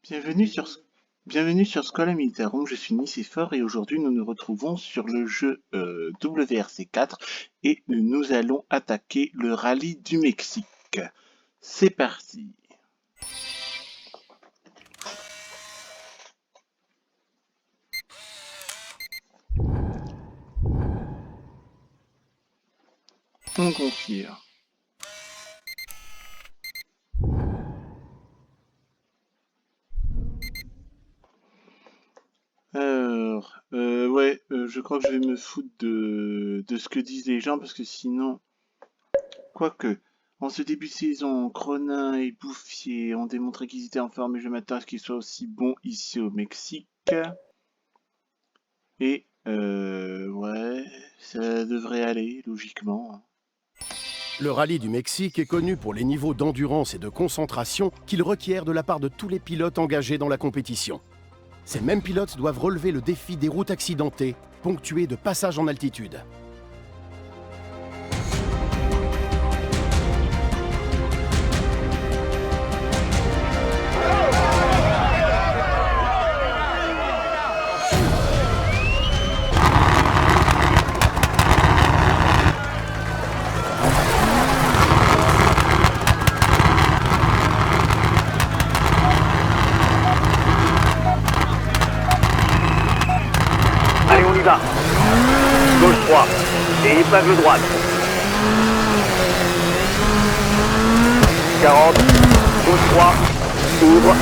Bienvenue sur, Bienvenue sur Scola Militarum, je suis Nicéphore et aujourd'hui nous nous retrouvons sur le jeu WRC4 et nous allons attaquer le rallye du Mexique. C'est parti. On confirme. Alors, je crois que je vais me foutre de ce que disent les gens parce que sinon, quoique, en ce début de saison, Cronin et Bouffier ont démontré qu'ils étaient en forme et je m'attends à ce qu'ils soient aussi bons ici au Mexique. Et, ouais, ça devrait aller, logiquement. Le rallye du Mexique est connu pour les niveaux d'endurance et de concentration qu'il requiert de la part de tous les pilotes engagés dans la compétition. Ces mêmes pilotes doivent relever le défi des routes accidentées, ponctuées de passages en altitude. Allez, on y va. Gauche 3 et épingle droite. 40, gauche 3, ouvre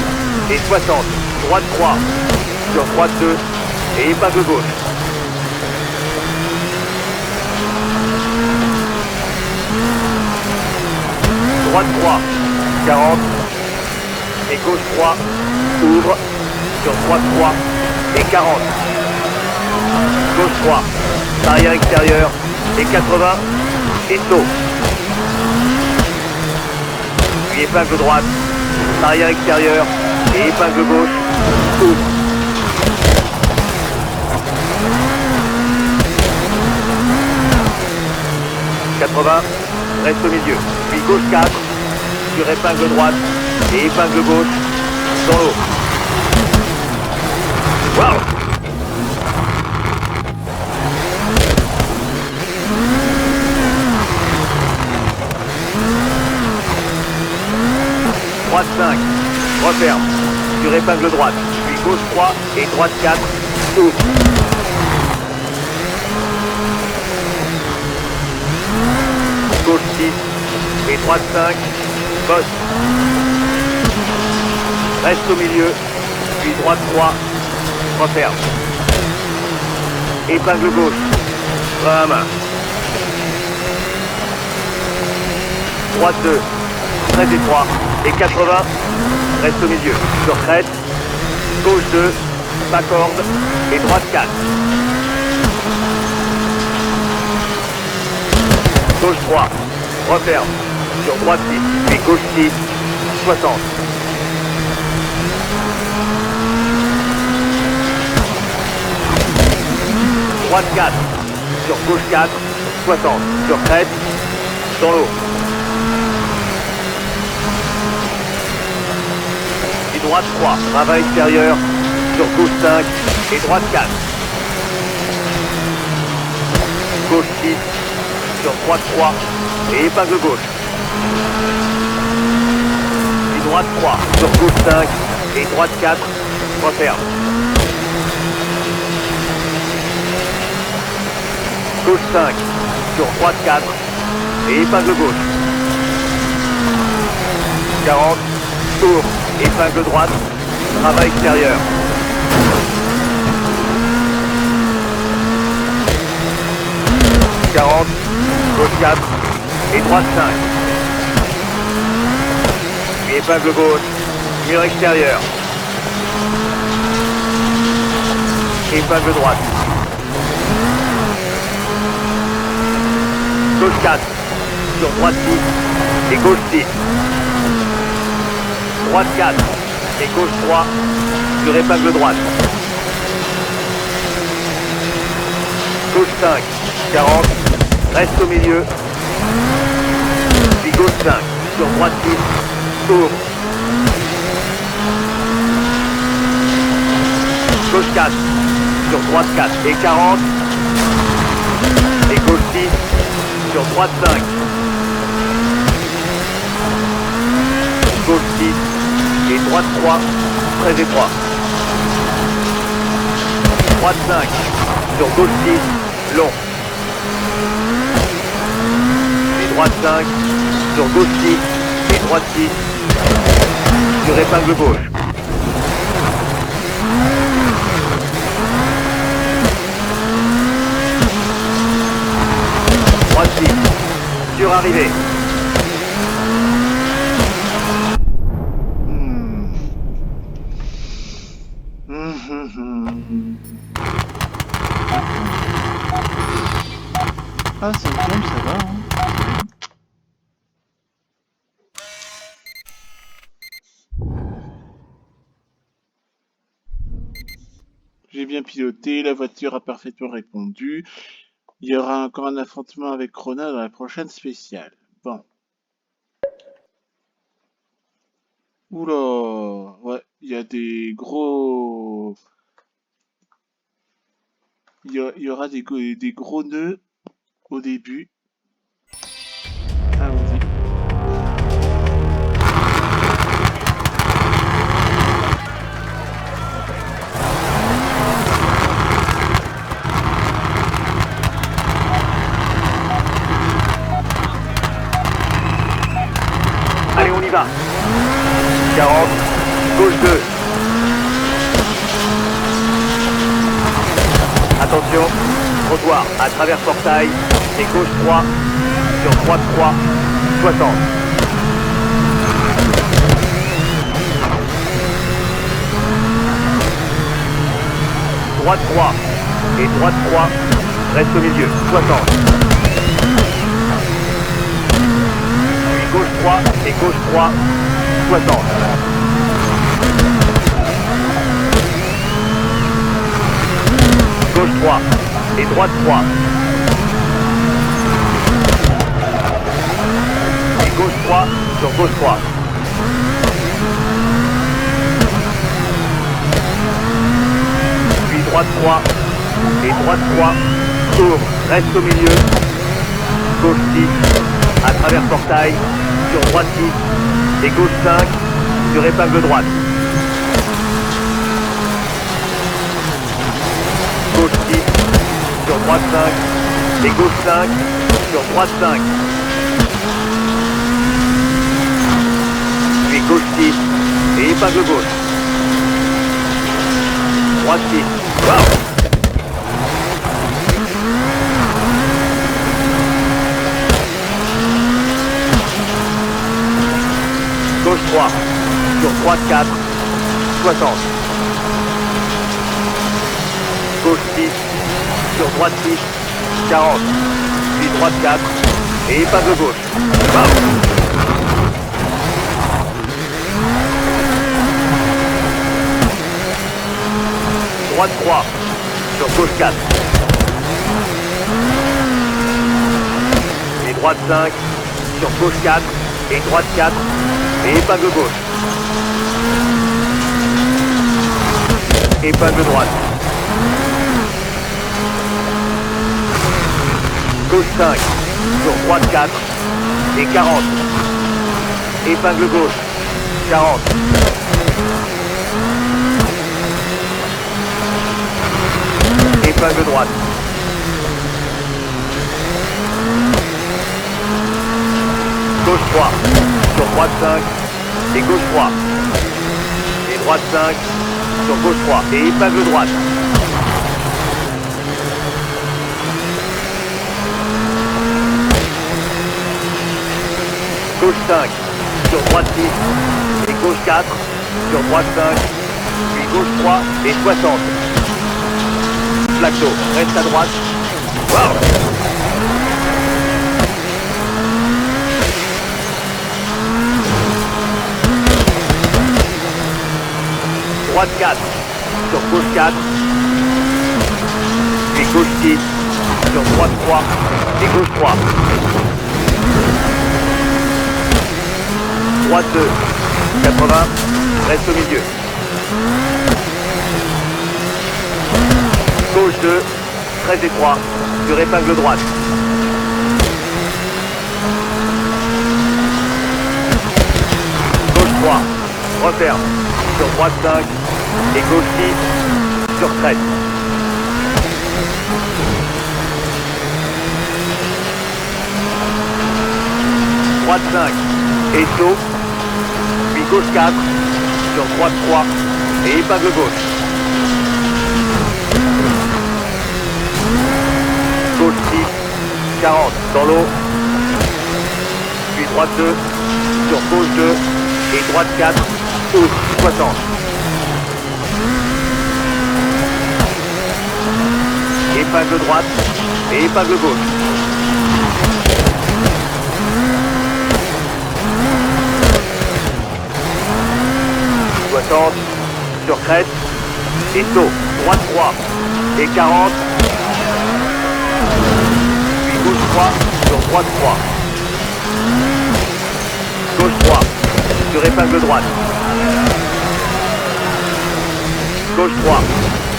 et 60. Droite 3, sur droite 2 et épingle gauche. Droite 3, 40 et gauche 3, ouvre sur droite 3 et 40. Gauche 3, barrière extérieure et 80 et saut. Puis épingle droite, barrière extérieure et épingle gauche, ouvre. Reste au milieu. Puis gauche 4, sur épingle droite et épingle gauche dans l'eau. Wow! Droite 5, referme, sur épingle droite, puis gauche 3 et droite 4, ouvre. Gauche 6 et droite 5, bosse. Reste au milieu, puis droite 3, referme. Épingle gauche, frein à main. Droite 2, très étroit, et 80, reste au milieu. Sur crête, gauche 2, pas corde, et droite 4. Gauche 3, referme, sur droite 6, puis gauche 6, 60. Droite 4, sur gauche 4, 60. Sur crête, dans l'eau. Droite 3, ravin extérieur, sur gauche 5 et droite 4. Gauche 6, sur droite 3 et épingle gauche. Puis droite 3, sur gauche 5 et droite 4, referme. Gauche 5, sur droite 4 et épingle gauche. 40, tour. Épingle droite, travail extérieur. « 40, gauche 4 et droite 5. Puis épingle gauche, mur extérieur. Épingle droite. Gauche 4, sur droite 6 et gauche 6. Droite 4 et gauche 3 sur épingle droite. Gauche 5, 40, reste au milieu. Puis gauche 5, sur droite 6, tour. 4. Sur droite 4 et 40. Et gauche 6. Sur droite 5. Gauche 6. Et droite 3. Très étroit. Droite 5. Sur gauche 6. Long. Et droite 5. Sur gauche 6. Et droite 6. Sur épingle gauche. Droite 6. Sur arrivée. Ah, c'est calme, ça va. Hein. J'ai bien piloté, la voiture a parfaitement répondu. Il y aura encore un affrontement avec Rona dans la prochaine spéciale. Bon. Oula, ouais, il y a des gros... Il y aura des gros nœuds au début. Allons-y. Allez, on y va. 40, gauche 2. Attention, trottoir à travers portail et gauche 3, sur droite 3, 60. Droite 3 et droite 3, reste au milieu, 60. Puis gauche 3 et gauche 3, 60. Gauche 3 et droite 3. Et gauche 3 sur gauche 3. Puis droite 3 et droite 3. Tourne, reste au milieu. Gauche 6 à travers portail sur droite 6 et gauche 5 sur épingle droite. Gauche 6 sur droite 5 et gauche 5 sur droite 5. Puis gauche 6 et épingle gauche. Droite 6. Wow. Gauche 3 sur droite 4, 60. Gauche 6 sur droite 6, 40. Puis droite 4 et épingle gauche. Wow. Droite 3 sur gauche 4. Et droite 5 sur gauche 4 et droite 4 et épingle gauche. Épingle droite. Gauche 5 sur droite 4 et 40. Épingle gauche. 40. Épingle droite. Gauche 3 sur droite 5 et gauche 3. Et droite 5 sur gauche 3 et épingle droite. Gauche 5 sur droite 6 et gauche 4 sur droite 5 puis gauche 3 et 60. Plateau, reste à droite. Wow. Droite 4 sur gauche 4 et gauche 6 sur droite 3 et gauche 3. Droite 2, 80, reste au milieu. Gauche 2, très étroit, sur épingle droite. Gauche 3, referme, sur droite 5, et gauche 6, sur crête. Droite 5, et saut, puis gauche 4, sur droite 3, et épingle gauche. Gauche 6, 40, dans l'eau, puis droite 2, sur gauche 2, et droite 4, hausse, 60. Épingle droite, et épingle gauche. Sur crête, et saut, droite 3, et 40, puis gauche 3, sur droite 3. Gauche 3, sur épingle droite. Gauche 3,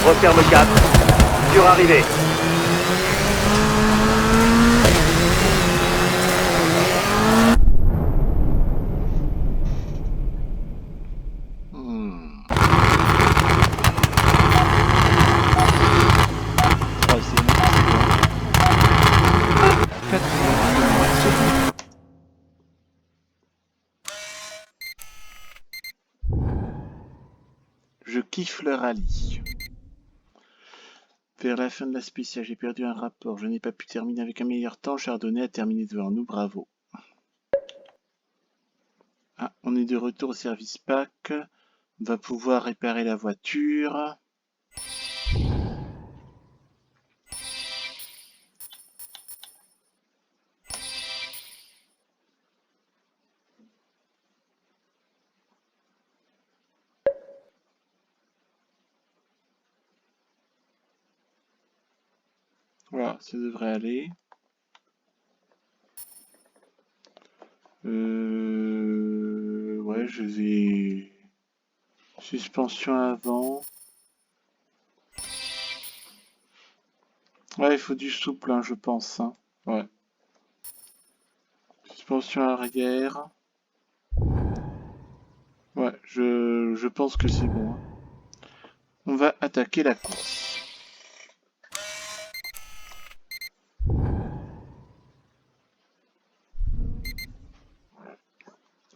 referme 4, sur arrivée. Je kiffe le rallye. Vers la fin de la spéciale, j'ai perdu un rapport. Je n'ai pas pu terminer avec un meilleur temps. Chardonnay a terminé devant nous. Bravo. Ah, on est de retour au service PAC. On va pouvoir réparer la voiture. Voilà, ça devrait aller. Ouais, je vais... Suspension avant. Ouais, il faut du souple, hein, je pense. Hein. Ouais. Suspension arrière. Ouais, je pense que c'est bon. Hein. On va attaquer la course.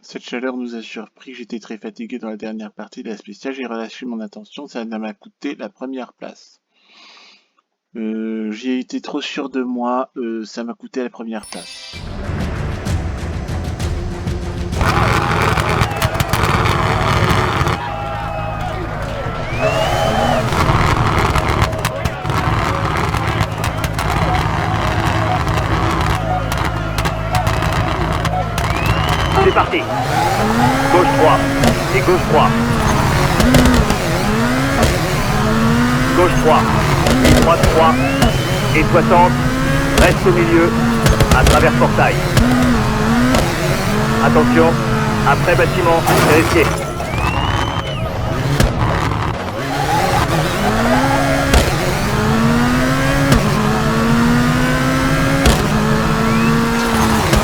Cette chaleur nous a surpris, j'étais très fatigué dans la dernière partie de la spéciale, j'ai relâché mon attention, ça m'a coûté la première place. J'ai été trop sûr de moi, ça m'a coûté la première place. C'est parti. Gauche 3 et gauche 3. Gauche 3 et droite 3 et 60. Reste au milieu à travers portail. Attention, après bâtiment, c'est risqué.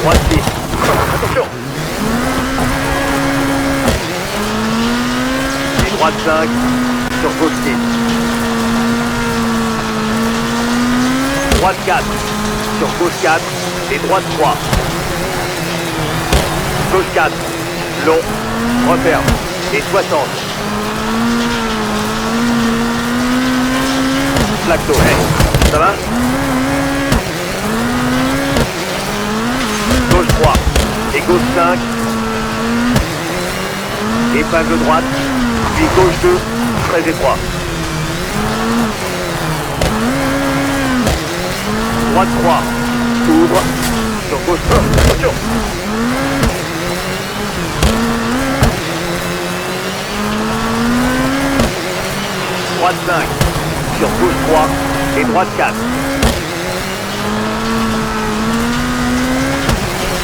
Droite 6. Attention. Droite 5, sur gauche 6. Droite 4, sur gauche 4 et droite 3. Gauche 4, long, referme et 60. Flacto, hey, ça va? Gauche 3 et gauche 5. Épingle droite. Puis gauche 2, très étroit. Droite 3, ouvre. Sur gauche 1, attention. Droite 5, sur gauche 3 et droite 4.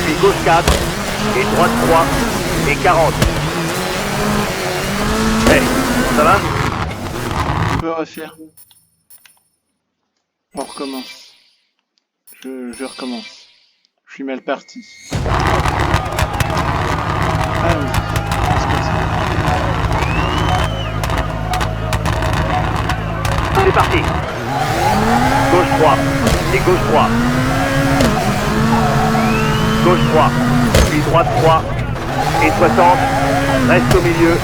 Puis gauche 4 et droite 3 et 40. Hey, ça va? On peut refaire. On recommence. Je recommence. Je suis mal parti. Ah oui. C'est parti. Gauche 3 et gauche 3. Gauche 3, puis droite 3 et 60. Reste au milieu,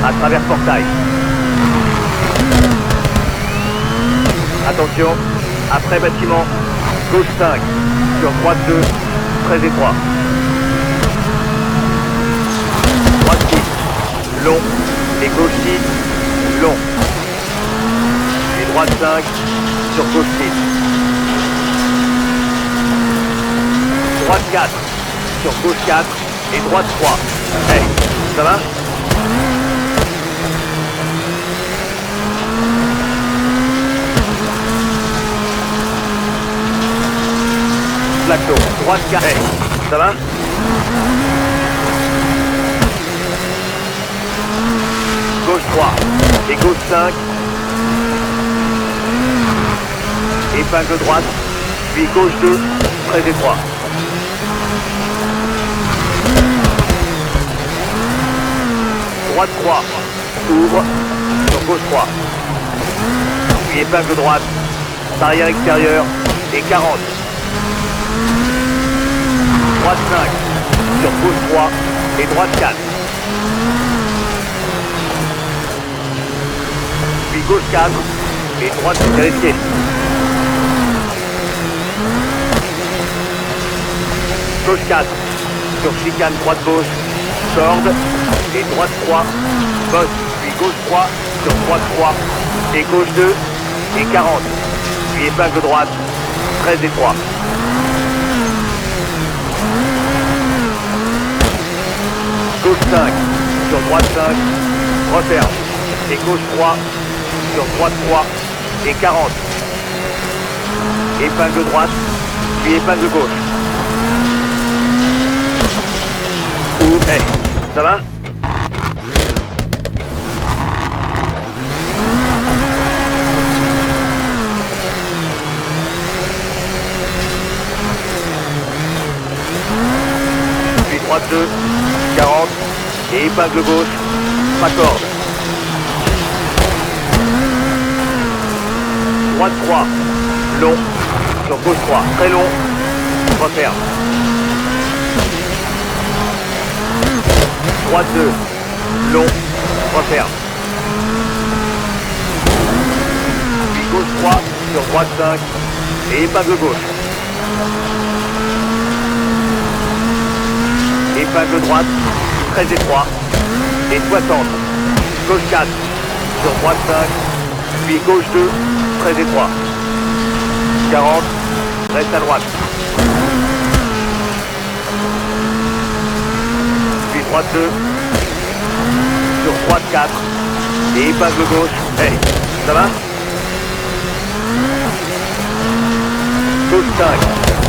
à travers portail. Attention, après bâtiment, gauche 5, sur droite 2, très étroit. Droite 6, long, et gauche 6, long. Et droite 5, sur gauche 6. Droite 4, sur gauche 4, et droite 3. Hey, ça va? Plateau, droite 4. Hey, ça va? Gauche 3 et gauche 5. Épingle droite, puis gauche 2, très étroit. Droite 3, ouvre, sur gauche 3. Puis épingle droite, barrière extérieure et 40. Droite 5, sur gauche 3 et droite 4. Puis gauche 4 et droite vérifiée. Gauche 4, sur chicane droite-gauche, corde, et droite 3, bosse, puis gauche 3, sur droite 3, et gauche 2, et 40, puis épingle droite, très étroit. Gauche 5, sur droite 5, referme, et gauche 3, sur droite 3, et 40. Épingle droite, puis épingle gauche. Hey, ça va? Puis droite 2, 40, et épingle gauche, pas corde. Droite 3, long, sur gauche 3, très long, referme. Droite 2, long, referme. Puis gauche 3, sur droite 5, et épingle gauche. Épingle droite, très étroit, et 60. Gauche 4, sur droite 5, puis gauche 2, très étroit. 40, reste à droite. Puis droite 2, sur droite 4, et épingle gauche. Hey, ça va? Gauche 5,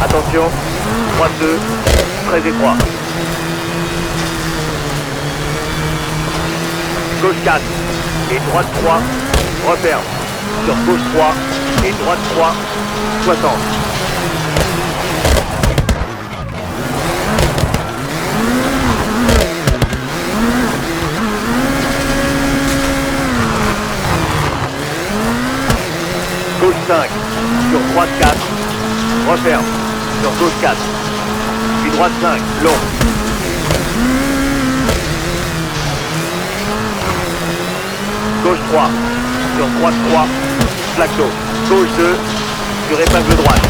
attention, droite 2, très étroit. Gauche 4, et droite 3, referme. Sur gauche 3, et droite 3, 60. Gauche 5, sur droite 4, referme, sur gauche 4, puis droite 5, long. Gauche 3, sur droite 3, plateau. Gauche 2, sur épingle droite.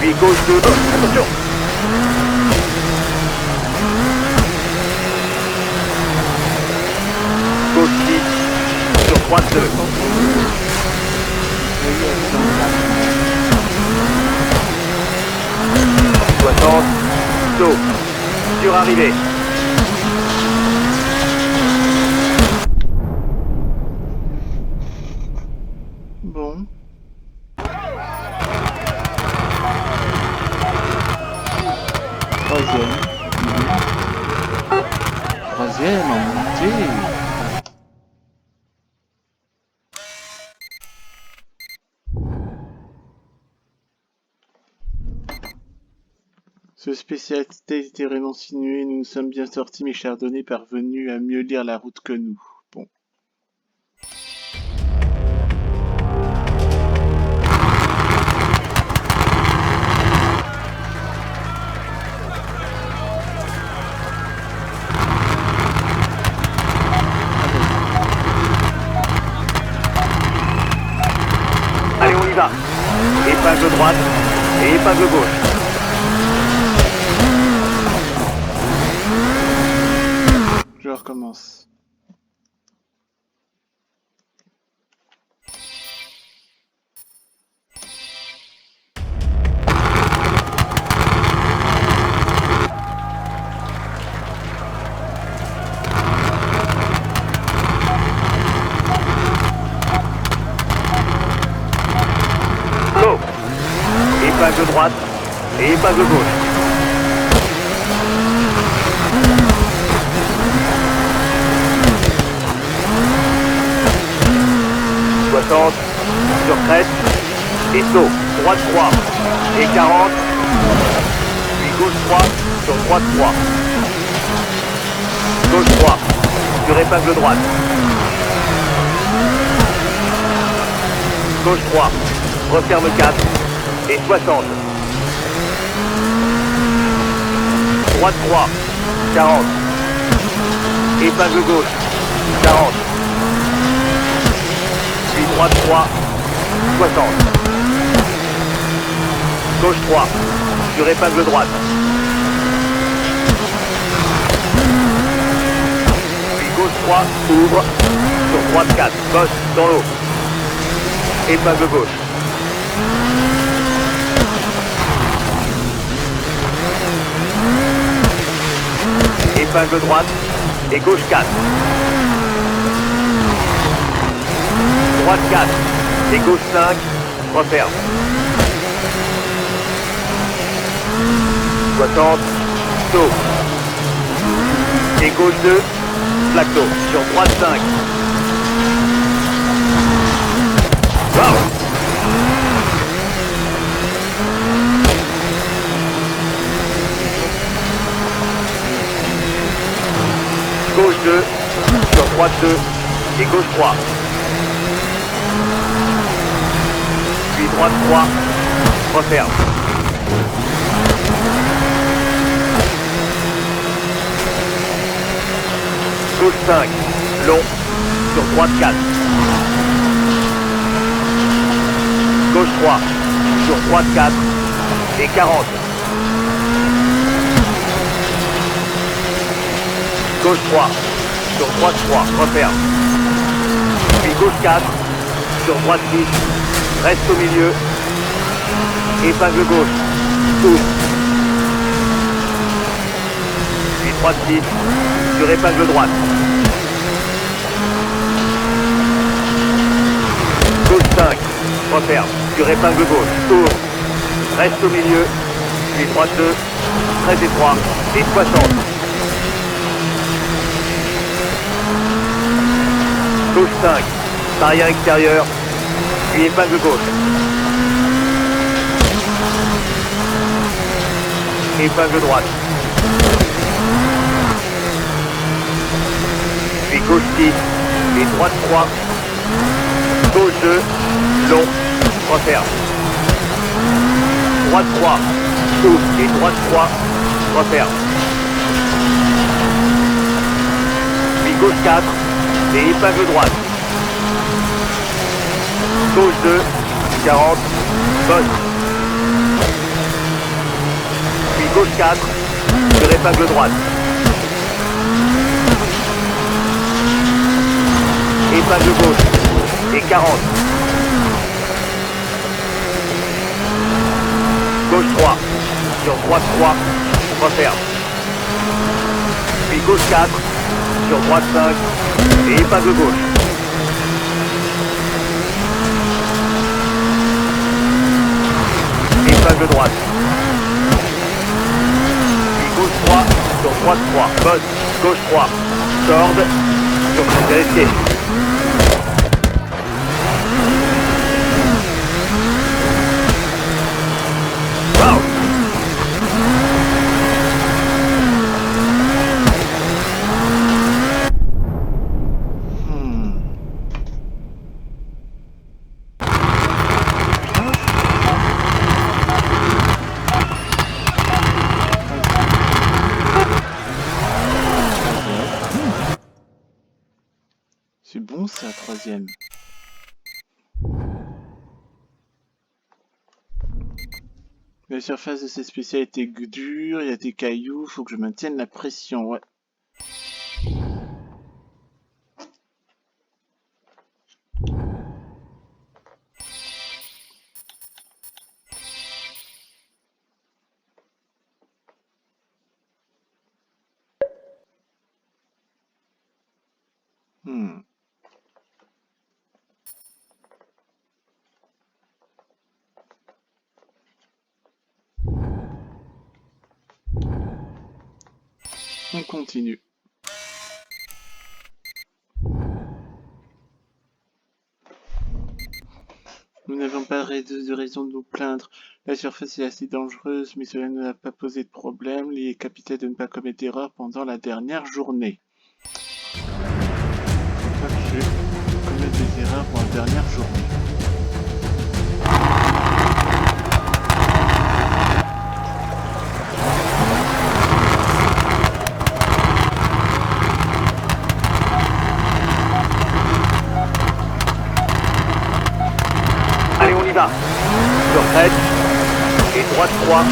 Puis gauche 2, attention. Gauche 6, sur droite 2. 60, saut, sur arrivée. Bon. Troisième, en bouger. Ce spécial test était vraiment sinué, nous nous sommes bien sortis, mais Chardonnay parvenu à mieux lire la route que nous. Bon. Allez, on y va. Épingle droite et épingle gauche. Je recommence. Go. Épingle droite et épingle gauche. Sur crête et saut, droite 3 et 40, puis gauche 3 sur droite 3, gauche 3 sur épingle droite, gauche 3, referme 4 et 60, droite 3, 40, épingle gauche, 40, puis droite 3, 60. Gauche 3, sur épingle droite. Puis gauche 3, ouvre, sur droite 4, bosse dans l'eau. Épingle gauche. Épingle droite et gauche 4. Droite 4 et gauche 5, referme. 60, saut. Et gauche 2, plateau, sur droite 5. Wow. Gauche 2, sur droite 2 et gauche 3. Puis droite 3, referme. Gauche 5, long, sur droite 4. Gauche 3, sur droite 4 et 40. Gauche 3, sur droite 3, referme. Puis gauche 4, sur droite 6, reste au milieu. Épingle gauche, ouvre. Puis droite 6, sur épingle droite. Gauche 5, referme, sur épingle gauche, ouvre. Reste au milieu. Puis droite 2, très étroit et 60. Gauche 5, barrière extérieure, puis épingle gauche. Épingle droite. Puis gauche 6 et droite 3. Gauche 2, long, referme. Droite 3, ouvre et droite 3, referme. Puis gauche 4 et épingle droite. Gauche 2, 40, bosse. Puis gauche 4, sur épingle droite. Épingle gauche et 40. Gauche 3, sur droite 3, referme. Puis gauche 4, sur droite 5 et épingle gauche. Épingle droite. Puis gauche 3, sur droite 3, bosse, gauche 3, corde, Attention, c'est risqué. Wow. C'est bon ça, troisième. La surface de cette spécialité est dure, il y a des cailloux, faut que je maintienne la pression, ouais. On continue. Nous n'avons pas de raison de nous plaindre. La surface est assez dangereuse, mais cela ne n'a pas posé de problème. Les capitaines de ne pas commettre d'erreur pendant la dernière journée. Je vais commettre des erreurs pour la dernière journée. Allez, on y va. Sur crête. Et droite 3.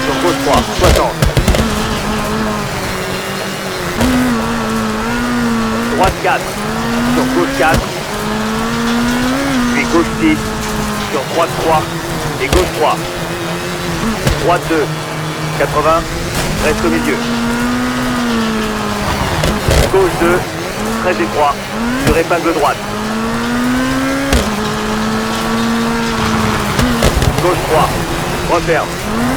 Sur gauche 3. 60. Droite 4. Sur gauche 4. Puis gauche 6. Sur droite 3. Et gauche 3. Droite 2. 80. Reste au milieu. Gauche 2. Très étroit. Sur épingle droite. Gauche 3, referme,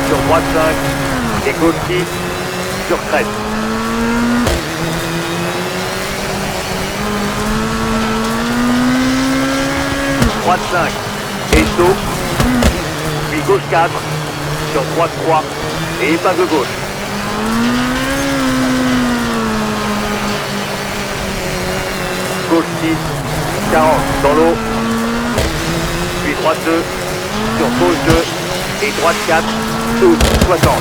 sur droite 5, et gauche 6, sur crête. Droite 5, et saut, puis gauche 4, sur droite 3, et épingle gauche. Gauche 6, 40, dans l'eau, puis droite 2, sur gauche 2 et droite 4, 12, 60.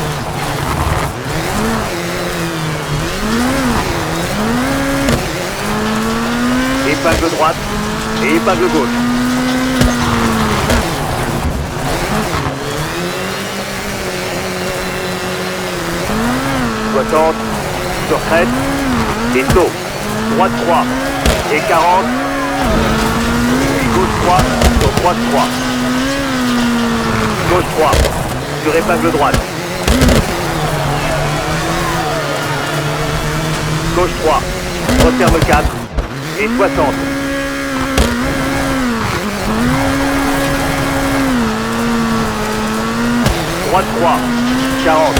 Épingle droite et épingle gauche. Sur crête et saut. Droite 3 et 40. Et gauche 3 sur droite 3. Gauche 3, sur épingle droite. Gauche 3, referme 4 et 60. Droite 3, 40.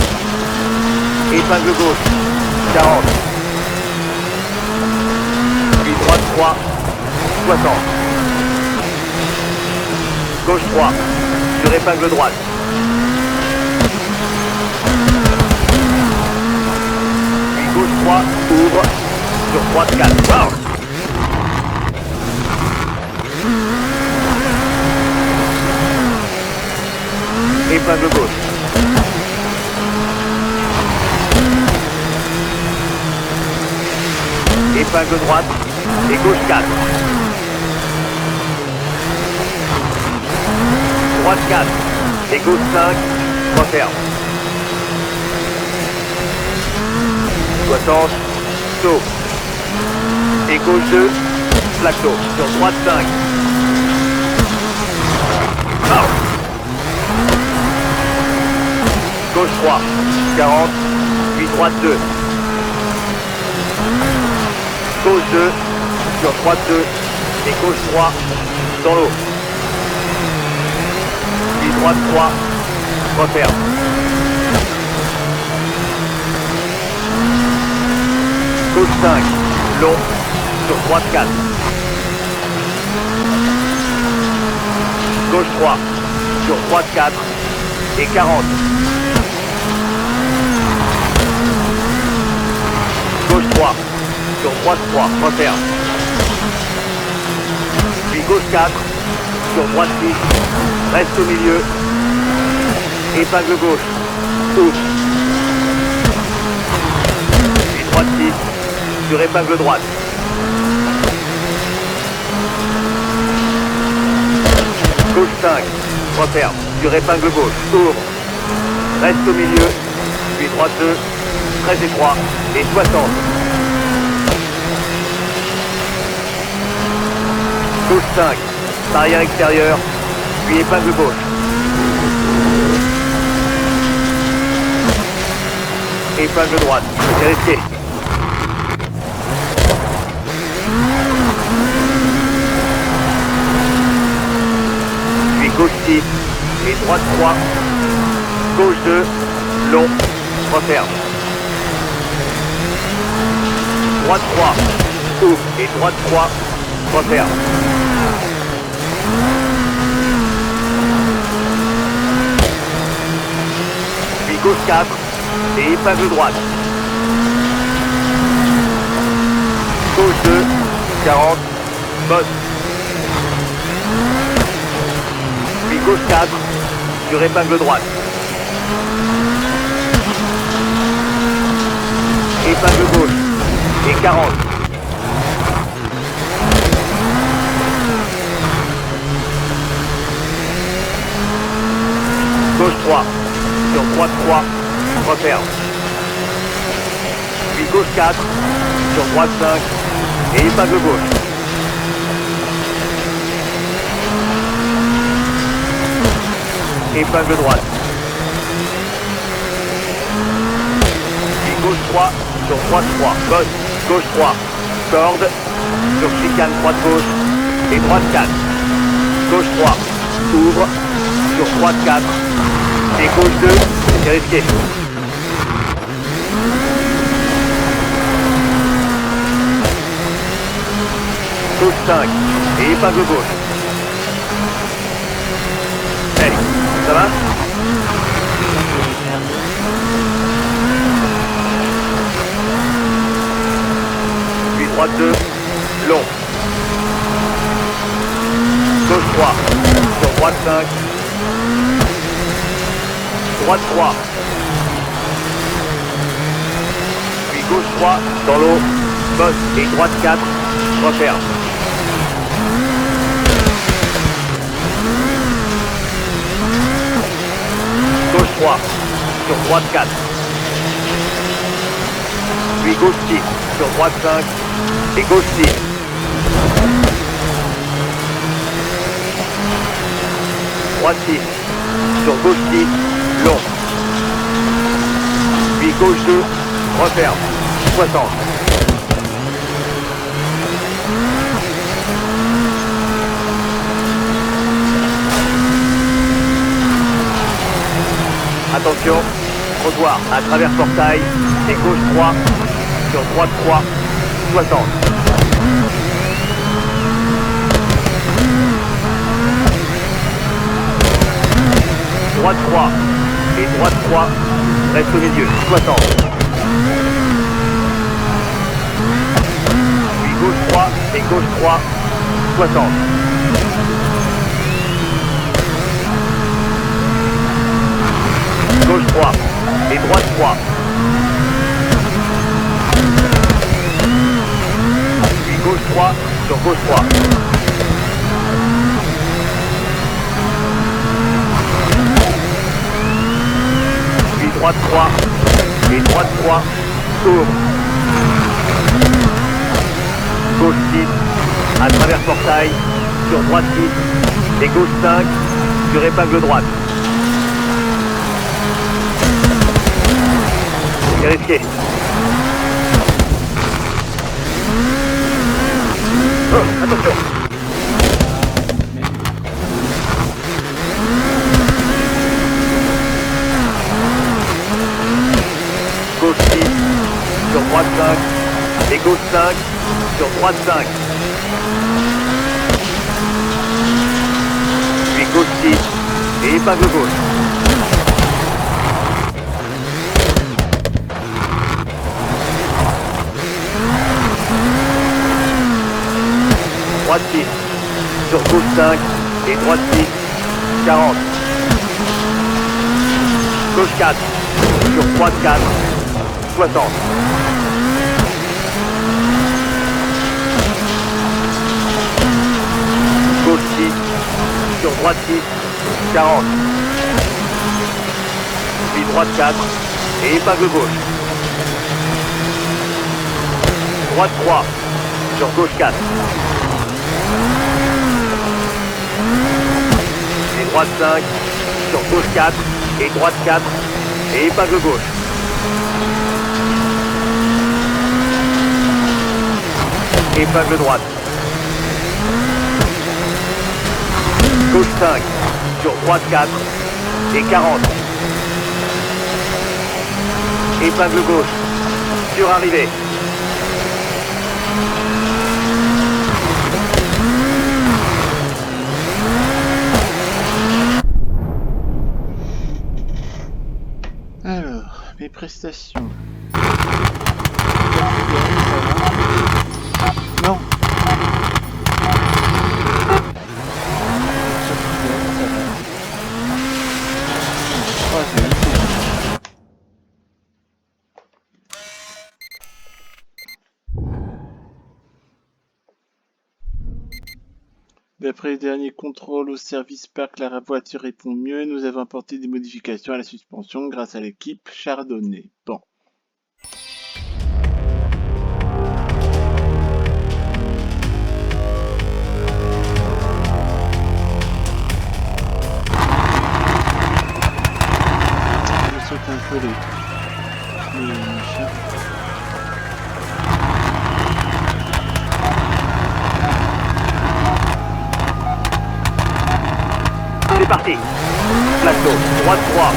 Épingle gauche, 40. Puis droite 3, 60. Gauche 3, sur épingle droite. Puis gauche 3, ouvre, sur droite 4. Wow. Épingle gauche. Épingle droite et gauche 4. Droite 4 et gauche 5, referme. 60, saut. Et gauche 2, plateau, sur droite 5. Ah. Gauche 3, 40, puis droite 2. Gauche 2, sur droite 2, et gauche 3, dans l'eau. Puis droite 3, referme. Gauche 5, long, sur droite 4. Gauche 3, sur droite 4 et 40. Gauche 3, sur droite 3, referme. Puis gauche 4, sur droite 6, reste au milieu. Épingle gauche, ouvre. Puis droite 6, sur épingle droite. Gauche 5, referme, sur épingle gauche, ouvre. Reste au milieu, puis droite 2, très étroit, et 60. Gauche 5, barrière extérieure, puis épingle gauche. Épingle droite, c'est risqué. Puis gauche 6 et droite 3, gauche 2, long, referme. Droite 3, ouvre et droite 3, referme. Puis gauche 4 et épingle droite. Gauche 2, 40, bosse. Puis gauche 4, sur épingle droite. Épingle gauche et 40. Gauche 3, sur droite 3, referme. Puis gauche 4, sur droite 5 et épingle gauche. Épingle droite. Puis gauche 3, sur droite 3, bosse, gauche 3, corde, sur chicane droite gauche et droite 4. Gauche 3, ouvre, sur droite 4 et gauche 2, c'est risqué. Gauche 5 et épingle gauche. Hey, ça va? Puis droite 2, long. Gauche 3, sur droite 5. Droite 3. Puis gauche 3, dans l'eau, bosse et droite 4, referme. Gauche 3, sur droite 4. Puis gauche 6, sur droite 5 et gauche 6. Droite 6, sur gauche 6, long. Puis gauche 2, referme, 60. Attention, trottoir à travers portail et gauche 3, sur droite 3, 60. Droite 3 et droite 3, reste au milieu, 60. Puis gauche 3 et gauche 3, 60. Gauche 3 et droite 3. Puis gauche 3 sur gauche 3. Puis droite 3 et droite 3. Tour. Gauche 6 à travers portail sur droite 6 et gauche 5 sur épingle droite. C'est risqué. Oh, attention. Gauche 6 sur droite 5 et gauche 5, sur droite 5. Puis gauche 6 et épingle gauche. Droite 6, sur gauche 5 et droite 6, 40. Gauche 4, sur droite 4, 60. Gauche 6, sur droite 6, 40. Puis droite 4 et épingle gauche. Droite 3, sur gauche 4. Et droite 5, sur gauche 4 et droite 4 et épingle gauche. Épingle droite. Gauche 5, sur droite 4 et 40. Épingle gauche, sur arrivée. Alors, mes prestations. Non. D'après les derniers contrôles au service parc, la voiture répond mieux. Nous avons apporté des modifications à la suspension grâce à l'équipe Chardonnay. Bon. Je saute un peu les machins. C'est parti. Plateau, droite 3.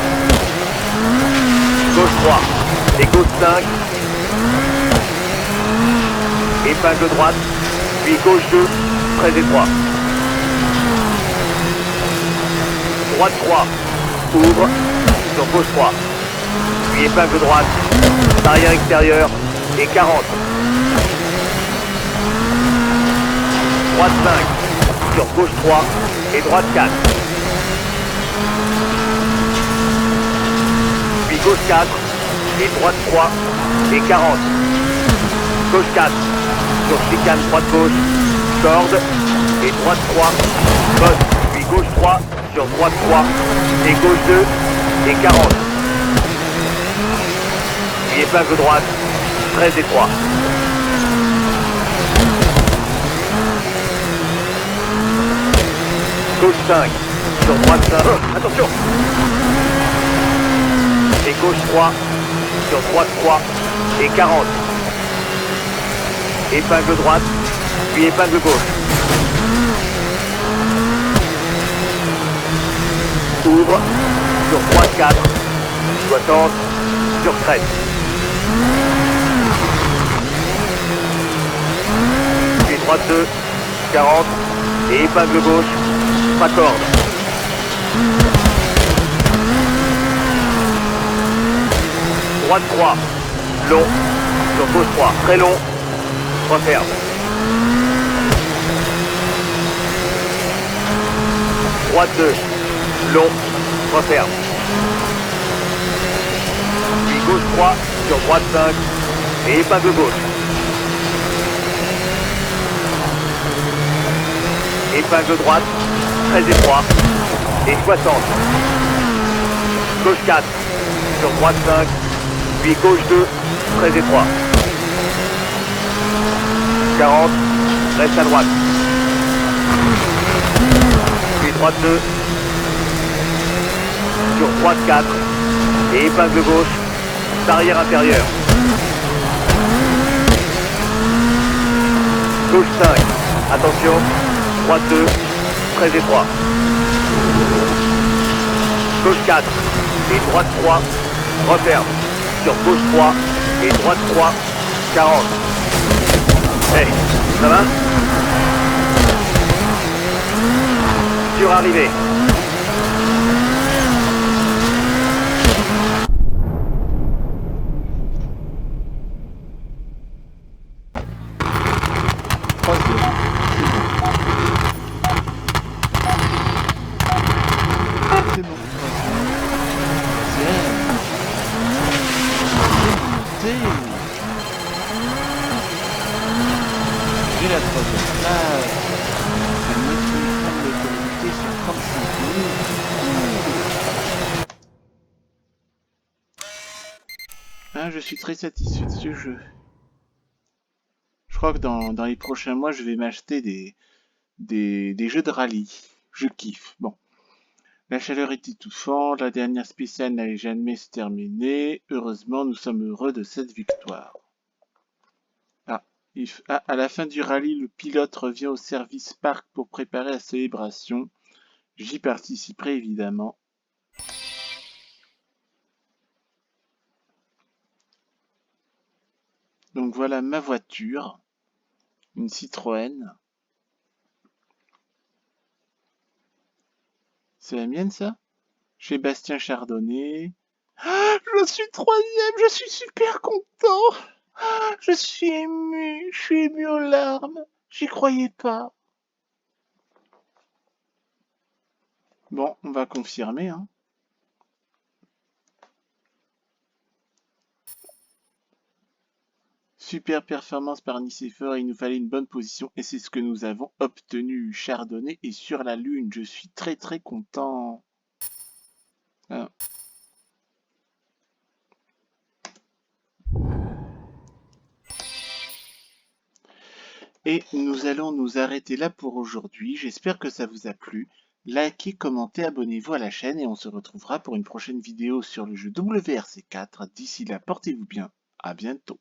Gauche 3 et gauche 5. Épingle droite, puis gauche 2, très étroit. Droite 3, ouvre, sur gauche 3. Puis épingle droite, arrière extérieur et 40. Droite 5, sur gauche 3 et droite 4. Puis gauche 4 et droite 3 et 40. Gauche 4 sur chicane droite gauche, corde et droite 3, botte. Puis gauche 3 sur droite 3 et gauche 2 et 40. Puis épingle droite, très étroit. Gauche 5 sur droite 5. Attention. Et gauche 3 sur droite 3 et 40. Épingle droite, puis épingle gauche. Ouvre, sur droite 4, 60, sur crête. Puis droite 2, 40, et épingle gauche, pas corde. Droite 3, long, sur gauche 3, très long, referme. Droite 2, long, referme. Puis gauche 3, sur droite 5, et épingle gauche. Épingle droite, très étroit, et 60. Gauche 4, sur droite 5, puis gauche 2, très étroit. 40, reste à droite. Puis droite 2, sur droite 4, et épingle gauche, barrière intérieure. Gauche 5, attention, droite 2, très étroit. Gauche 4 et droite 3, referme. Sur gauche 3 et droite 3, 40. Hey, ça va? Surarrivée. C'est bon. J'ai la troisième place. C'est notre femme d'autorité sur 35 minutes. Ah, je suis très satisfait de ce jeu. Je crois que dans les prochains mois, je vais m'acheter des jeux de rallye. Je kiffe. Bon. La chaleur est étouffante, la dernière spéciale n'allait jamais se terminer. Heureusement, nous sommes heureux de cette victoire. À la fin du rallye, le pilote revient au service parc pour préparer la célébration. J'y participerai évidemment. Donc voilà ma voiture, une Citroën. C'est la mienne ça? Chez Bastien Chardonnay. Ah, je suis troisième, je suis super content. Ah, je suis ému aux larmes. J'y croyais pas. Bon, on va confirmer, hein. Super performance par Nicéphore, il nous fallait une bonne position et c'est ce que nous avons obtenu. Chardonnay est sur la lune, je suis très très content. Ah. Et nous allons nous arrêter là pour aujourd'hui. J'espère que ça vous a plu. Likez, commentez, abonnez-vous à la chaîne et on se retrouvera pour une prochaine vidéo sur le jeu WRC4. D'ici là, portez-vous bien. À bientôt.